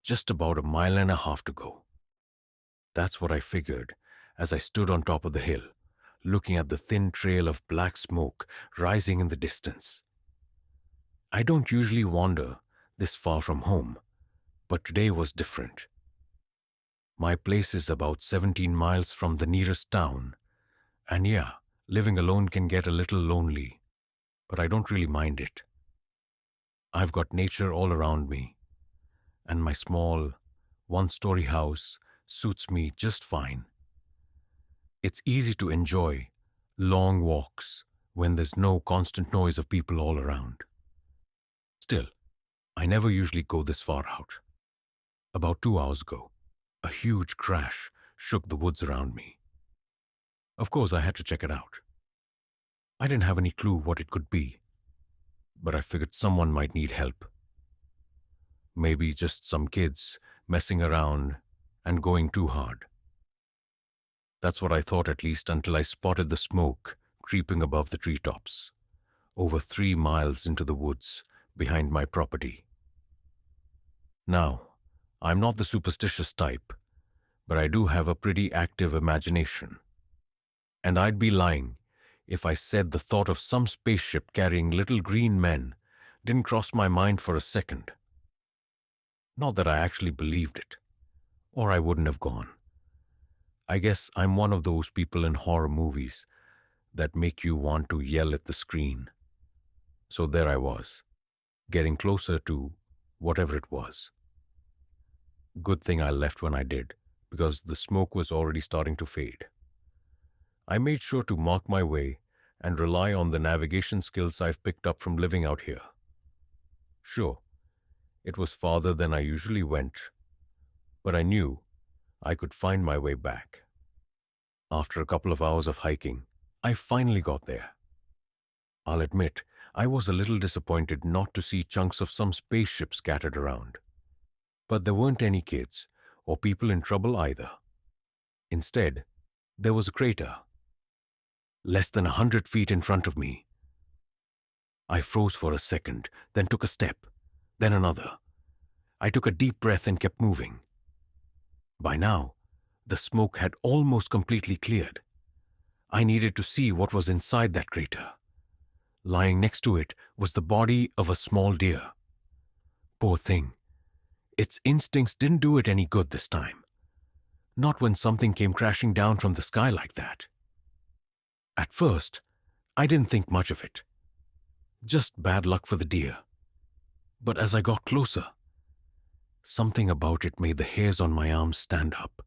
just about a mile and a half to go. That's what I figured as I stood on top of the hill, looking at the thin trail of black smoke rising in the distance. I don't usually wander this far from home, but today was different. My place is about 17 miles from the nearest town, and yeah, living alone can get a little lonely, but I don't really mind it. I've got nature all around me, and my small, one-story house suits me just fine. It's easy to enjoy long walks when there's no constant noise of people all around. Still, I never usually go this far out. About 2 hours ago, a huge crash shook the woods around me. Of course, I had to check it out. I didn't have any clue what it could be, but I figured someone might need help. Maybe just some kids messing around and going too hard. That's what I thought, at least, until I spotted the smoke creeping above the treetops, over 3 miles into the woods behind my property. Now, I'm not the superstitious type, but I do have a pretty active imagination. And I'd be lying if I said the thought of some spaceship carrying little green men didn't cross my mind for a second. Not that I actually believed it, or I wouldn't have gone. I guess I'm one of those people in horror movies that make you want to yell at the screen. So there I was, getting closer to whatever it was. Good thing I left when I did, because the smoke was already starting to fade. I made sure to mark my way and rely on the navigation skills I've picked up from living out here. Sure, it was farther than I usually went, but I knew I could find my way back. After a couple of hours of hiking, I finally got there. I'll admit, I was a little disappointed not to see chunks of some spaceship scattered around. But there weren't any kids or people in trouble either. Instead, there was a crater, less than 100 feet in front of me. I froze for a second, then took a step, then another. I took a deep breath and kept moving. By now, the smoke had almost completely cleared. I needed to see what was inside that crater. Lying next to it was the body of a small deer. Poor thing. Its instincts didn't do it any good this time. Not when something came crashing down from the sky like that. At first, I didn't think much of it. Just bad luck for the deer. But as I got closer, something about it made the hairs on my arms stand up.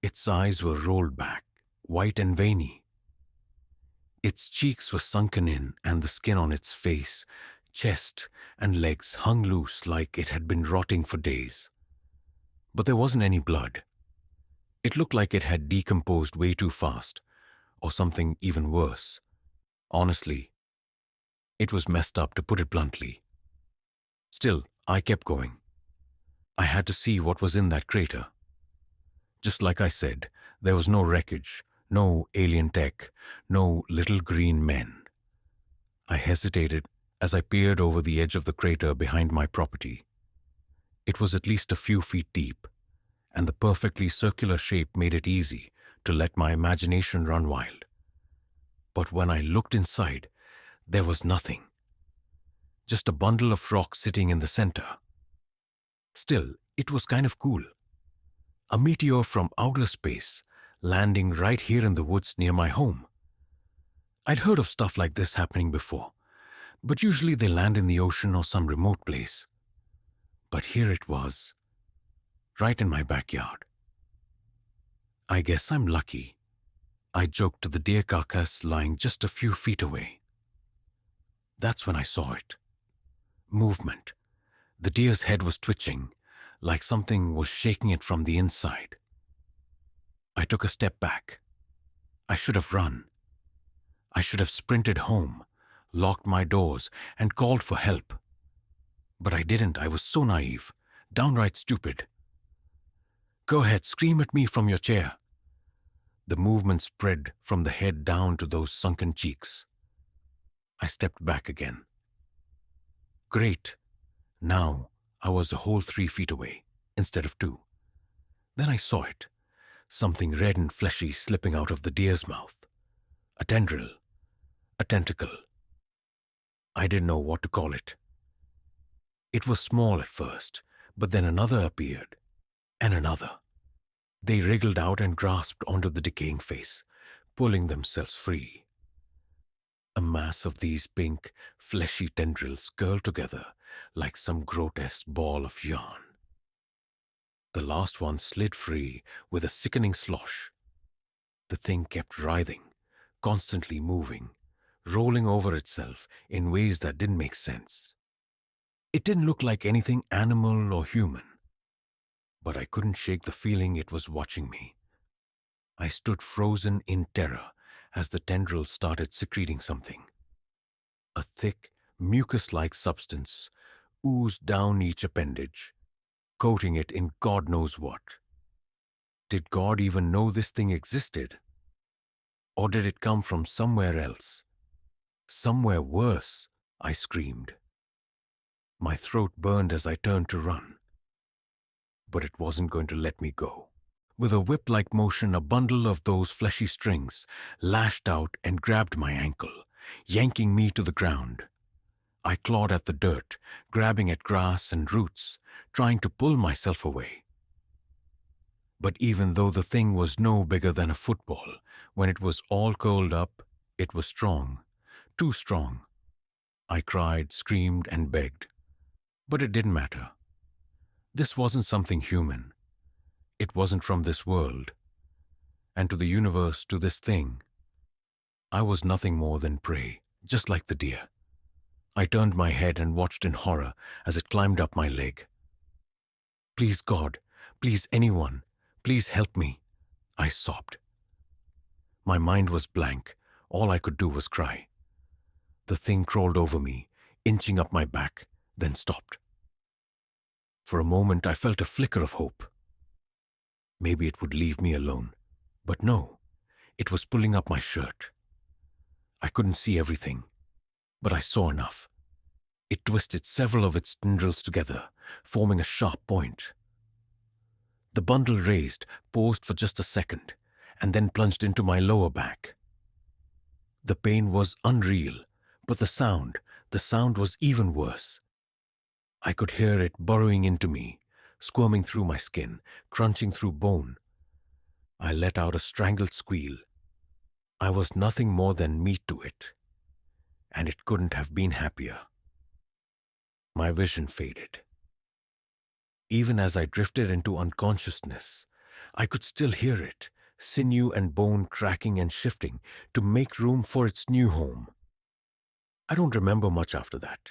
Its eyes were rolled back, white and veiny. Its cheeks were sunken in, and the skin on its face, chest, and legs hung loose like it had been rotting for days. But there wasn't any blood. It looked like it had decomposed way too fast, or something even worse. Honestly, it was messed up, to put it bluntly. Still, I kept going. I had to see what was in that crater. Just like I said, there was no wreckage, no alien tech, no little green men. I hesitated as I peered over the edge of the crater behind my property. It was at least a few feet deep, and the perfectly circular shape made it easy to let my imagination run wild. But when I looked inside, there was nothing. Just a bundle of rock sitting in the center. Still, it was kind of cool. A meteor from outer space landing right here in the woods near my home. I'd heard of stuff like this happening before, but usually they land in the ocean or some remote place. But here it was, right in my backyard. I guess I'm lucky, I joked to the deer carcass lying just a few feet away. That's when I saw it. Movement. The deer's head was twitching, like something was shaking it from the inside. I took a step back. I should have run. I should have sprinted home, locked my doors, and called for help. But I didn't. I was so naive, downright stupid. Go ahead, scream at me from your chair. The movement spread from the head down to those sunken cheeks. I stepped back again. Great. Now I was a whole 3 feet away, instead of two. Then I saw it, something red and fleshy slipping out of the deer's mouth. A tendril, a tentacle. I didn't know what to call it. It was small at first, but then another appeared, and another. They wriggled out and grasped onto the decaying face, pulling themselves free. A mass of these pink, fleshy tendrils curled together like some grotesque ball of yarn. The last one slid free with a sickening slosh. The thing kept writhing, constantly moving, rolling over itself in ways that didn't make sense. It didn't look like anything animal or human, but I couldn't shake the feeling it was watching me. I stood frozen in terror as the tendrils started secreting something. A thick, mucus-like substance oozed down each appendage, coating it in God knows what. Did God even know this thing existed? Or did it come from somewhere else? Somewhere worse, I screamed. My throat burned as I turned to run. But it wasn't going to let me go. With a whip-like motion, a bundle of those fleshy strings lashed out and grabbed my ankle, yanking me to the ground. I clawed at the dirt, grabbing at grass and roots, trying to pull myself away. But even though the thing was no bigger than a football, when it was all curled up, it was strong, too strong. I cried, screamed, and begged. But it didn't matter. This wasn't something human. It wasn't from this world. And to the universe, to this thing, I was nothing more than prey, just like the deer. I turned my head and watched in horror as it climbed up my leg. Please, God, please, anyone, please help me, I sobbed. My mind was blank. All I could do was cry. The thing crawled over me, inching up my back, then stopped. For a moment, I felt a flicker of hope. Maybe it would leave me alone. But no, it was pulling up my shirt. I couldn't see everything, but I saw enough. It twisted several of its tendrils together, forming a sharp point. The bundle raised, paused for just a second, and then plunged into my lower back. The pain was unreal, but the sound was even worse. I could hear it burrowing into me, squirming through my skin, crunching through bone. I let out a strangled squeal. I was nothing more than meat to it, and it couldn't have been happier. My vision faded. Even as I drifted into unconsciousness, I could still hear it, sinew and bone cracking and shifting to make room for its new home. I don't remember much after that.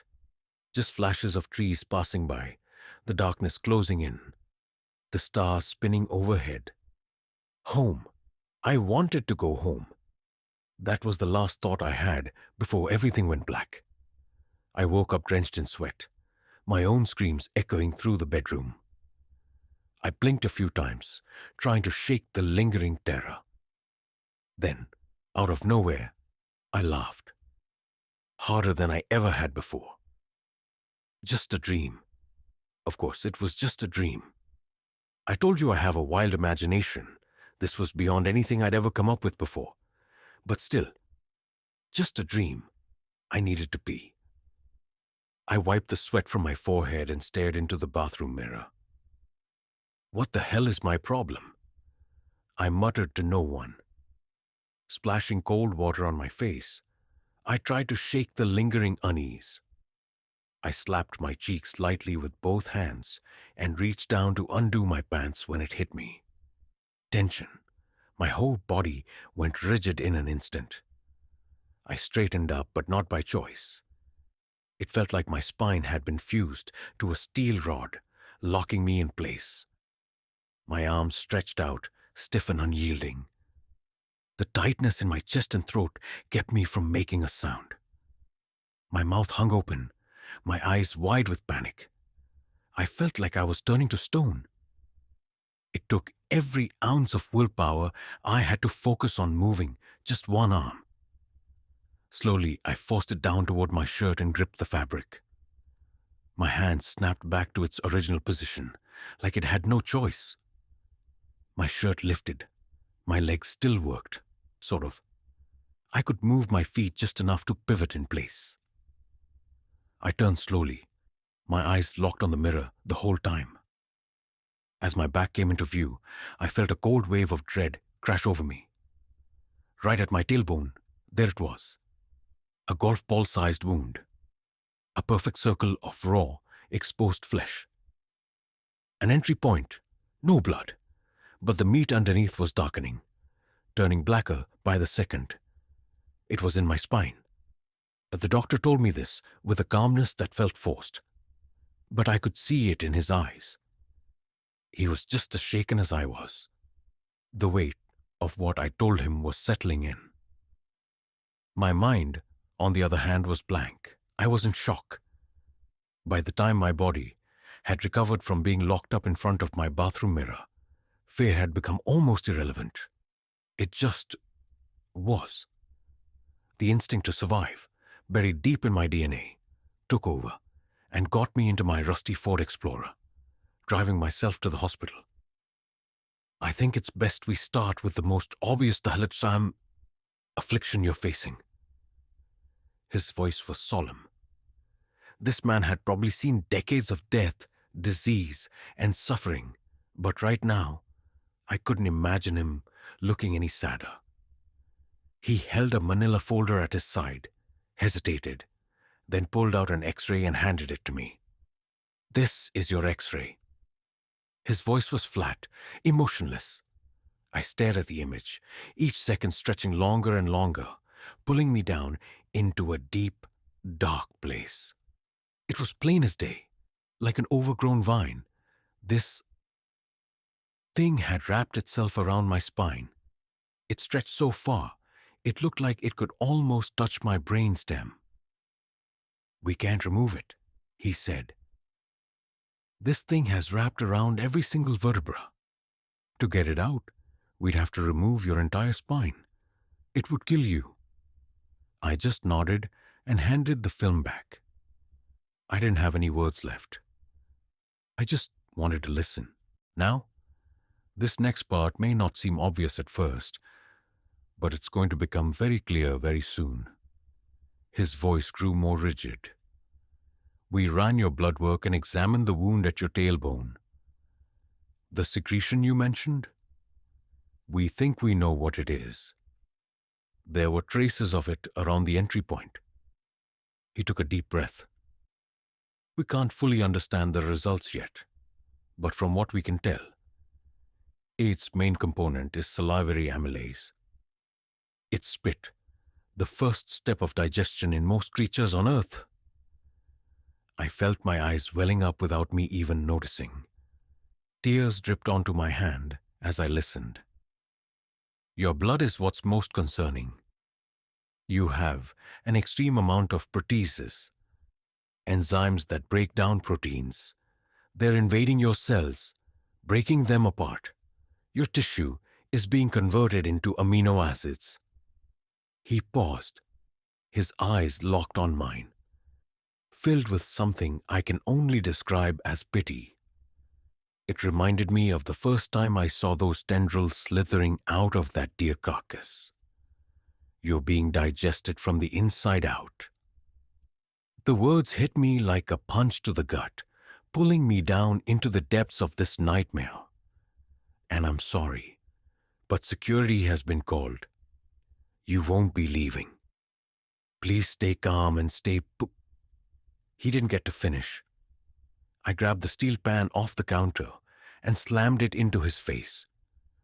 Just flashes of trees passing by, the darkness closing in, the stars spinning overhead. Home. I wanted to go home. That was the last thought I had before everything went black. I woke up drenched in sweat, my own screams echoing through the bedroom. I blinked a few times, trying to shake the lingering terror. Then, out of nowhere, I laughed. Harder than I ever had before. Just a dream. Of course, it was just a dream. I told you I have a wild imagination. This was beyond anything I'd ever come up with before. But still, just a dream. I needed to pee. I wiped the sweat from my forehead and stared into the bathroom mirror. What the hell is my problem? I muttered to no one. Splashing cold water on my face, I tried to shake the lingering unease. I slapped my cheeks lightly with both hands and reached down to undo my pants when it hit me. Tension. My whole body went rigid in an instant. I straightened up, but not by choice. It felt like my spine had been fused to a steel rod, locking me in place. My arms stretched out, stiff and unyielding. The tightness in my chest and throat kept me from making a sound. My mouth hung open, my eyes wide with panic. I felt like I was turning to stone. It took every ounce of willpower I had to focus on moving just one arm. Slowly, I forced it down toward my shirt and gripped the fabric. My hand snapped back to its original position, like it had no choice. My shirt lifted. My legs still worked, sort of. I could move my feet just enough to pivot in place. I turned slowly, my eyes locked on the mirror the whole time. As my back came into view, I felt a cold wave of dread crash over me. Right at my tailbone, there it was. A golf ball-sized wound. A perfect circle of raw, exposed flesh. An entry point, no blood, but the meat underneath was darkening, turning blacker by the second. It was in my spine. The doctor told me this with a calmness that felt forced, but I could see it in his eyes. He was just as shaken as I was. The weight of what I told him was settling in. My mind, on the other hand, was blank. I was in shock. By the time my body had recovered from being locked up in front of my bathroom mirror, fear had become almost irrelevant. It just was. The instinct to survive, buried deep in my DNA, took over and got me into my rusty Ford Explorer, driving myself to the hospital. I think it's best we start with the most obvious Dahletsam affliction you're facing. His voice was solemn. This man had probably seen decades of death, disease, and suffering, but right now, I couldn't imagine him looking any sadder. He held a manila folder at his side, hesitated, then pulled out an X-ray and handed it to me. "This is your X-ray." His voice was flat, emotionless. I stared at the image, each second stretching longer and longer, pulling me down into a deep, dark place. It was plain as day, like an overgrown vine. This thing had wrapped itself around my spine. It stretched so far, it looked like it could almost touch my brainstem. "We can't remove it," he said. "This thing has wrapped around every single vertebra. To get it out, we'd have to remove your entire spine. It would kill you." I just nodded and handed the film back. I didn't have any words left. I just wanted to listen. Now, this next part may not seem obvious at first, but it's going to become very clear very soon. His voice grew more rigid. "We ran your blood work and examined the wound at your tailbone. The secretion you mentioned? We think we know what it is. There were traces of it around the entry point." He took a deep breath. "We can't fully understand the results yet, but from what we can tell, its main component is salivary amylase. It's spit, the first step of digestion in most creatures on Earth." I felt my eyes welling up without me even noticing. Tears dripped onto my hand as I listened. "Your blood is what's most concerning. You have an extreme amount of proteases, enzymes that break down proteins. They're invading your cells, breaking them apart. Your tissue is being converted into amino acids." He paused, his eyes locked on mine, filled with something I can only describe as pity. It reminded me of the first time I saw those tendrils slithering out of that deer carcass. "You're being digested from the inside out." The words hit me like a punch to the gut, pulling me down into the depths of this nightmare. "And I'm sorry, but security has been called. You won't be leaving. Please stay calm and stay He didn't get to finish. I grabbed the steel pan off the counter and slammed it into his face,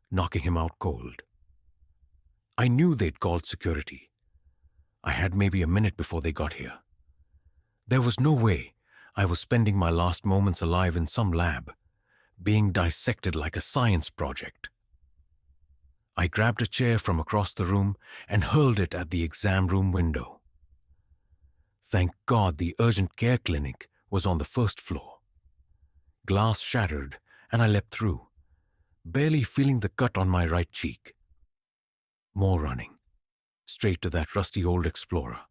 knocking him out cold. I knew they'd called security. I had maybe a minute before they got here. There was no way I was spending my last moments alive in some lab, being dissected like a science project. I grabbed a chair from across the room and hurled it at the exam room window. Thank God the urgent care clinic was on the first floor. Glass shattered and I leapt through, barely feeling the cut on my right cheek. More running, straight to that rusty old Explorer.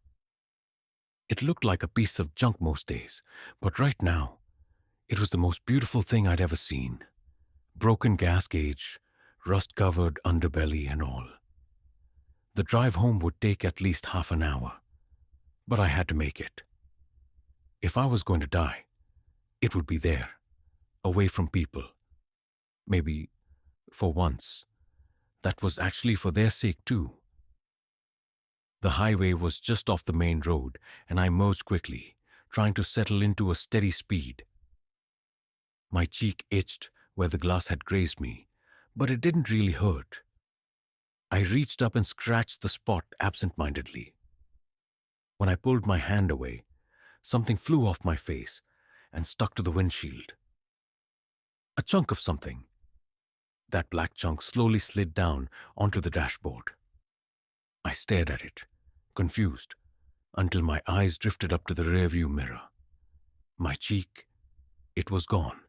It looked like a piece of junk most days, but right now, it was the most beautiful thing I'd ever seen. Broken gas gauge, rust-covered underbelly and all. The drive home would take at least half an hour, but I had to make it. If I was going to die, it would be there, away from people. Maybe, for once, that was actually for their sake too. The highway was just off the main road, and I merged quickly, trying to settle into a steady speed. My cheek itched where the glass had grazed me, but it didn't really hurt. I reached up and scratched the spot absent-mindedly. When I pulled my hand away, something flew off my face and stuck to the windshield. A chunk of something. That black chunk slowly slid down onto the dashboard. I stared at it, confused, until my eyes drifted up to the rearview mirror. My cheek, it was gone.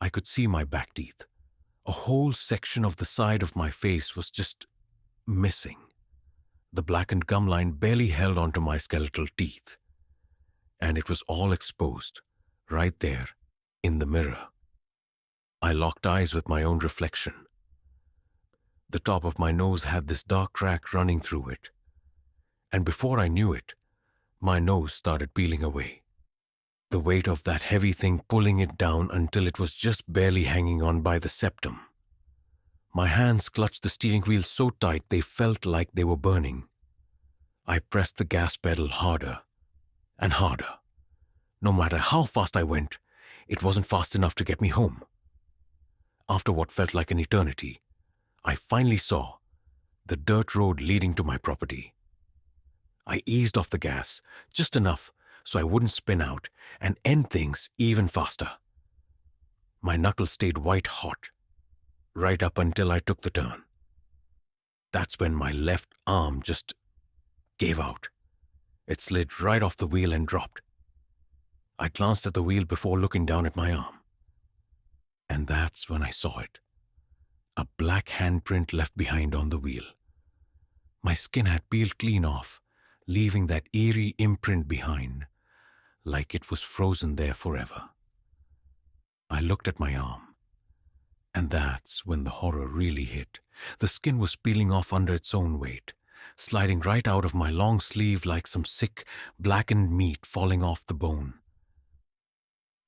I could see my back teeth. A whole section of the side of my face was just missing. The blackened gum line barely held onto my skeletal teeth. And it was all exposed, right there, in the mirror. I locked eyes with my own reflection. The top of my nose had this dark crack running through it. And before I knew it, my nose started peeling away. The weight of that heavy thing pulling it down until it was just barely hanging on by the septum. My hands clutched the steering wheel so tight they felt like they were burning. I pressed the gas pedal harder and harder. No matter how fast I went, it wasn't fast enough to get me home. After what felt like an eternity, I finally saw the dirt road leading to my property. I eased off the gas just enough so I wouldn't spin out and end things even faster. My knuckles stayed white hot, right up until I took the turn. That's when my left arm just gave out. It slid right off the wheel and dropped. I glanced at the wheel before looking down at my arm. And that's when I saw it. A black handprint left behind on the wheel. My skin had peeled clean off, leaving that eerie imprint behind, like it was frozen there forever. I looked at my arm, and that's when the horror really hit. The skin was peeling off under its own weight, sliding right out of my long sleeve like some sick, blackened meat falling off the bone.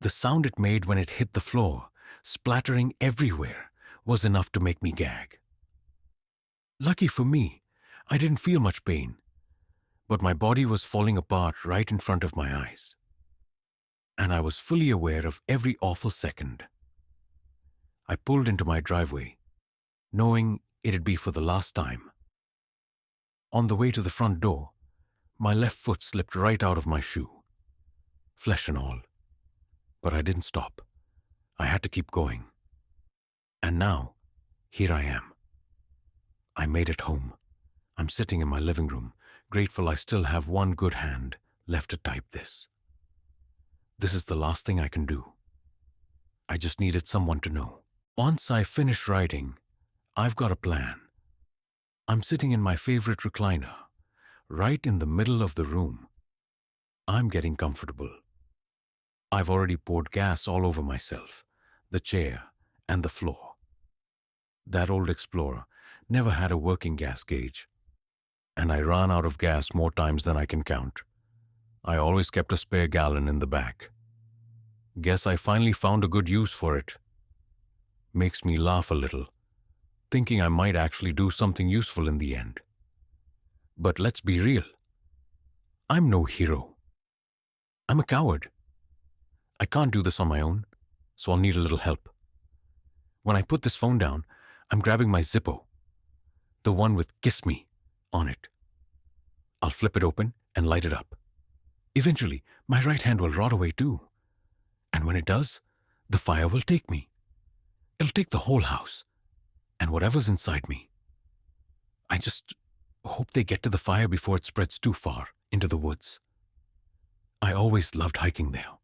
The sound it made when it hit the floor, splattering everywhere, was enough to make me gag. Lucky for me, I didn't feel much pain, but my body was falling apart right in front of my eyes. And I was fully aware of every awful second. I pulled into my driveway, knowing it'd be for the last time. On the way to the front door, my left foot slipped right out of my shoe, flesh and all. But I didn't stop. I had to keep going. And now, here I am. I made it home. I'm sitting in my living room, grateful I still have one good hand left to type this. This is the last thing I can do. I just needed someone to know. Once I finish writing, I've got a plan. I'm sitting in my favorite recliner, right in the middle of the room. I'm getting comfortable. I've already poured gas all over myself, the chair, and the floor. That old Explorer never had a working gas gauge, and I ran out of gas more times than I can count. I always kept a spare gallon in the back. Guess I finally found a good use for it. Makes me laugh a little, thinking I might actually do something useful in the end. But let's be real. I'm no hero. I'm a coward. I can't do this on my own, so I'll need a little help. When I put this phone down, I'm grabbing my Zippo, the one with "Kiss Me" on it. I'll flip it open and light it up. Eventually, my right hand will rot away too. And when it does, the fire will take me. It'll take the whole house, and whatever's inside me. I just hope they get to the fire before it spreads too far into the woods. I always loved hiking there.